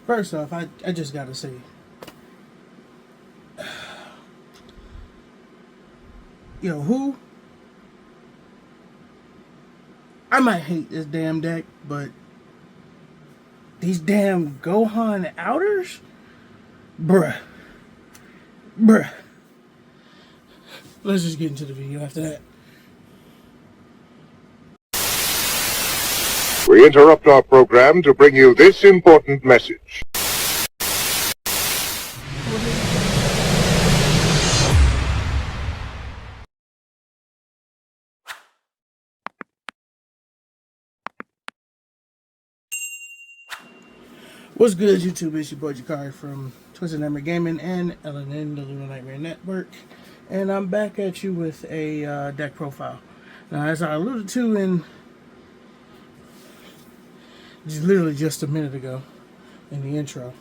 First off, I just gotta say, who? I might hate this damn deck, but these damn Gohan outers? Bruh. Let's just get into the video after that. We interrupt our program to bring you this important message. What's good, YouTube? It's your boy Jakari from Twisted Nightmare Gaming and LNN, the Lunar Nightmare Network. And I'm back at you with a deck profile. Now, as I alluded to in literally just a minute ago in the intro,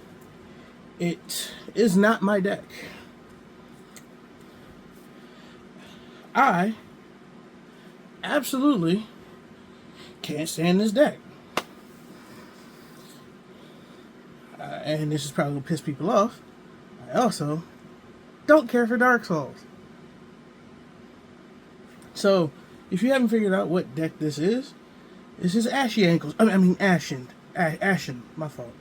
it is not my deck. I absolutely can't stand this deck. And this is probably going to piss people off. I also don't care for Dark Souls. So, if you haven't figured out what deck this is Ashy Ankles. I mean Ashened. Ashen, my fault.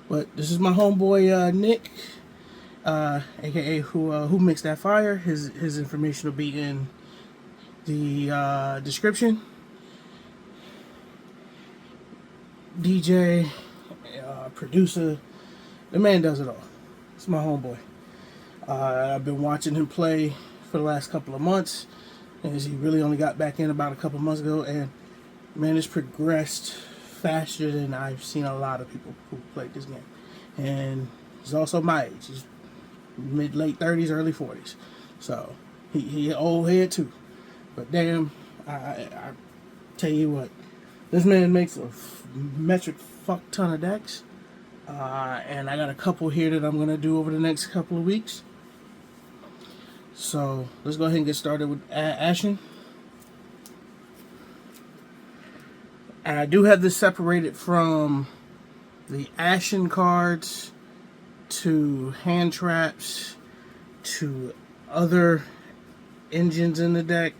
But this is my homeboy Nick, aka Whomixdthatfire. His information will be in the description. DJ, producer, the man does it all. It's my homeboy. I've been watching him play for the last couple of months, as he really only got back in about a couple months ago, and man, it's progressed faster than I've seen a lot of people who played this game. And he's also my age. He's late 30s, early 40s. So he old head too. But damn, I tell you what, this man makes a metric fuck ton of decks. And I got a couple here that I'm going to do over the next couple of weeks. So let's go ahead and get started with Ashen. I do have this separated from the Ashen cards to hand traps to other engines in the deck.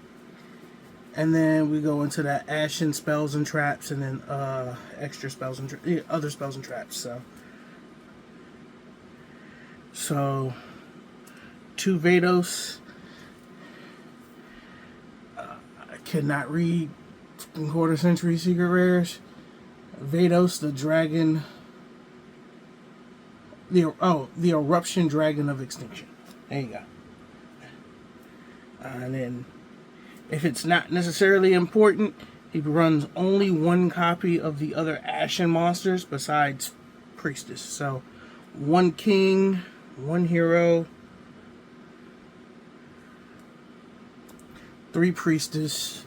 And then we go into that Ashen spells and traps, and then extra spells and other spells and traps. So 2 Vados. I cannot read quarter century secret rares. Vados, the dragon. The eruption dragon of extinction. There you go. And then, if it's not necessarily important, he runs only 1 copy of the other Ashen monsters besides Priestess. So 1 king, 1 hero, 3 priestess,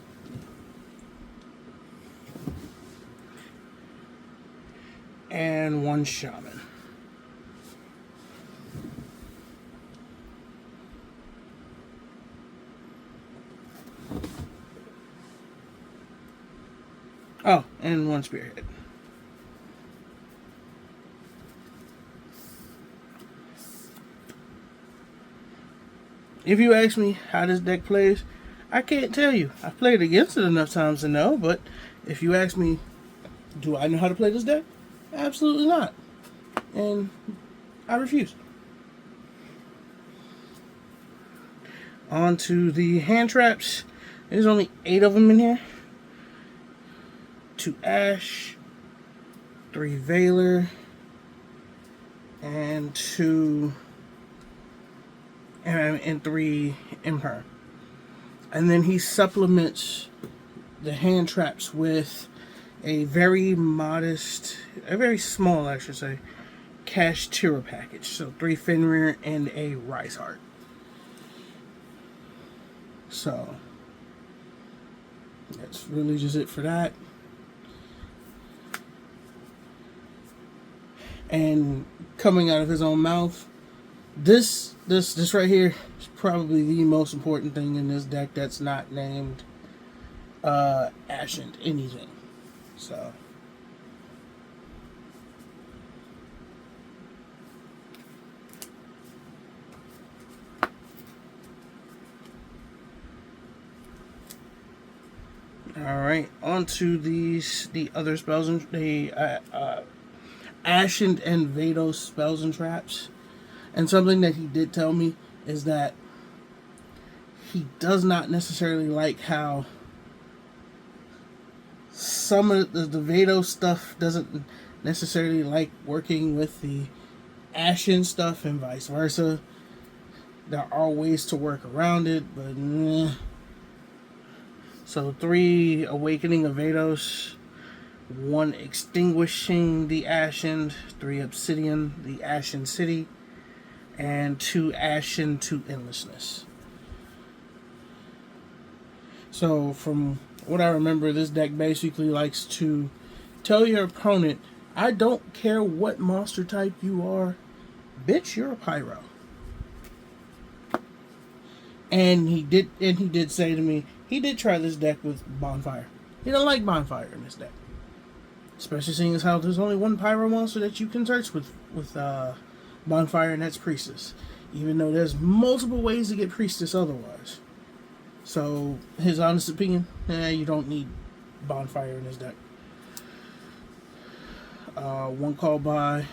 and 1 shaman. Oh, and 1 spearhead. If you ask me how this deck plays, I can't tell you. I've played against it enough times to know, but if you ask me, do I know how to play this deck? Absolutely not. And I refuse. On to the hand traps. There's only 8 of them in here. 2 Ash, 3 Valor, and 2 and 3 Imper. And then he supplements the hand traps with a very modest, a very small, I should say, Cash Tira package. So 3 Fenrir and a Rise Heart. So that's really just it for that. And coming out of his own mouth, this right here is probably the most important thing in this deck that's not named Ashened anything. So, Alright, on to the other spells and the Ashened and Vados spells and traps. And something that he did tell me is that he does not necessarily like how some of the Vados stuff doesn't necessarily like working with the Ashen stuff and vice versa. There are ways to work around it, but So 3 Awakening of Vados, 1 Extinguishing the Ashened, 3 Obsidian, the Ashen City, and 2 Ashen to Endlessness. So from what I remember, this deck basically likes to tell your opponent, I don't care what monster type you are, bitch, you're a pyro. And he did say to me, he did try this deck with Bonfire. He don't like Bonfire in this deck. Especially seeing as how there's only one pyro monster that you can search with Bonfire, and that's Priestess. Even though there's multiple ways to get Priestess otherwise. So, his honest opinion, you don't need Bonfire in this deck. 1 Call By,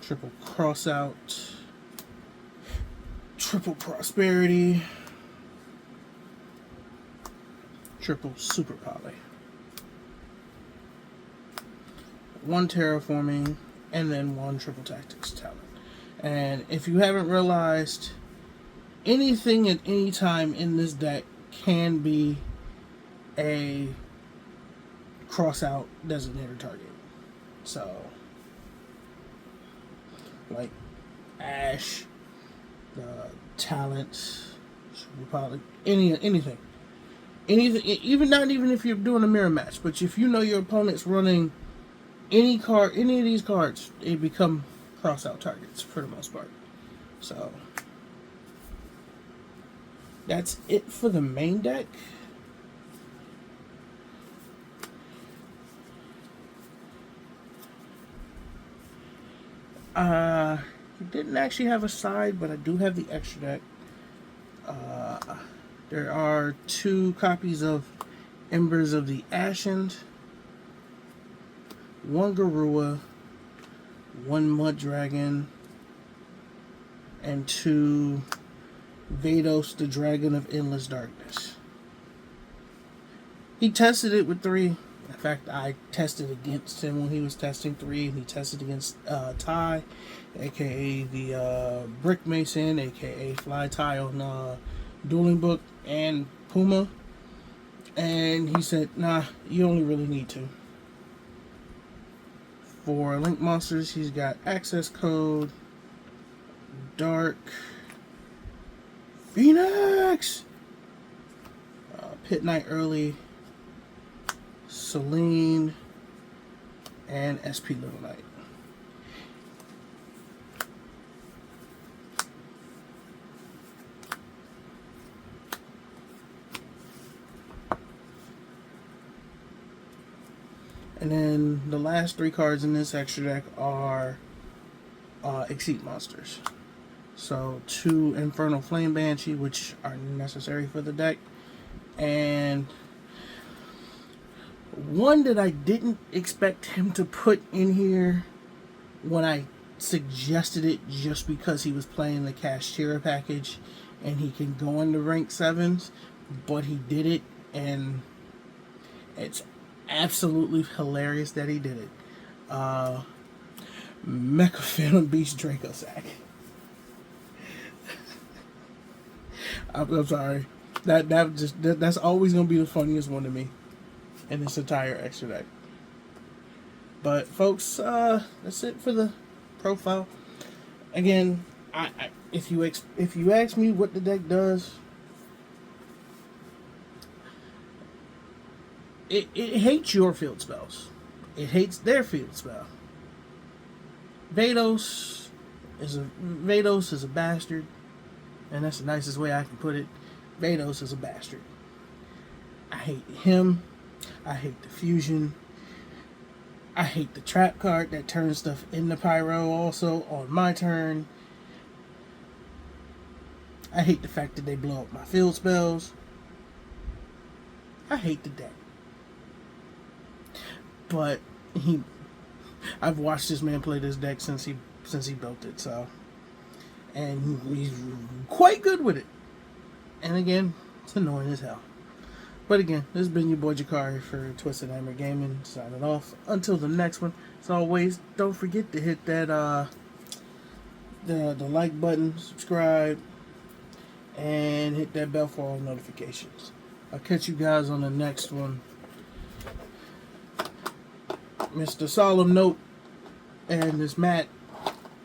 triple Cross Out, triple Prosperity, triple Super Poly, 1 Terraforming, and then 1 Triple Tactics talent. And if you haven't realized, anything at any time in this deck can be a cross out designator target. So, like Ash, talent, anything, even not even if you're doing a mirror match, but if you know your opponent's running any of these cards, they become cross out targets for the most part. So that's it for the main deck. He didn't actually have a side, but I do have the extra deck. There are 2 copies of Embers of the Ashened, 1 Garua, 1 Mud Dragon, and 2 Vados, the Dragon of Endless Darkness. He tested it with 3. In fact, I tested against him when he was testing 3, and he tested against Ty, aka the Brick Mason, aka Fly Ty on Dueling Book, and Puma. And he said, nah, you only really need 2. For Link Monsters, he's got Access Code, Dark, Phoenix, Pit Night Early, Celine, and SP Little Knight. And then the last 3 cards in this extra deck are Exceed Monsters. So 2 Infernal Flame Banshee, which are necessary for the deck, and 1 that I didn't expect him to put in here when I suggested it, just because he was playing the Kashtira package and he can go into rank 7s, but he did it, and it's absolutely hilarious that he did it. Mecha Phantom Beast Draco Sack. I'm sorry. That's always gonna be the funniest one to me in this entire extra deck. But folks, that's it for the profile. Again, if you ask me what the deck does, it hates your field spells. It hates their field spell. Vados is a bastard, and that's the nicest way I can put it. Vados is a bastard. I hate him. I hate the fusion. I hate the trap card that turns stuff into pyro also on my turn. I hate the fact that they blow up my field spells. I hate the deck. but I've watched this man play this deck since he built it, so, and he's quite good with it. And again, it's annoying as hell. But again, this has been your boy Jakari for Twisted Hammer Gaming, signing off. Until the next one, as always, don't forget to hit that the like button, subscribe, and hit that bell for all notifications. I'll catch you guys on the next one. Mr. Solemn Note and this Matt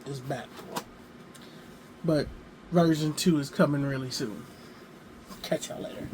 is back. But version 2 is coming really soon. Catch y'all later.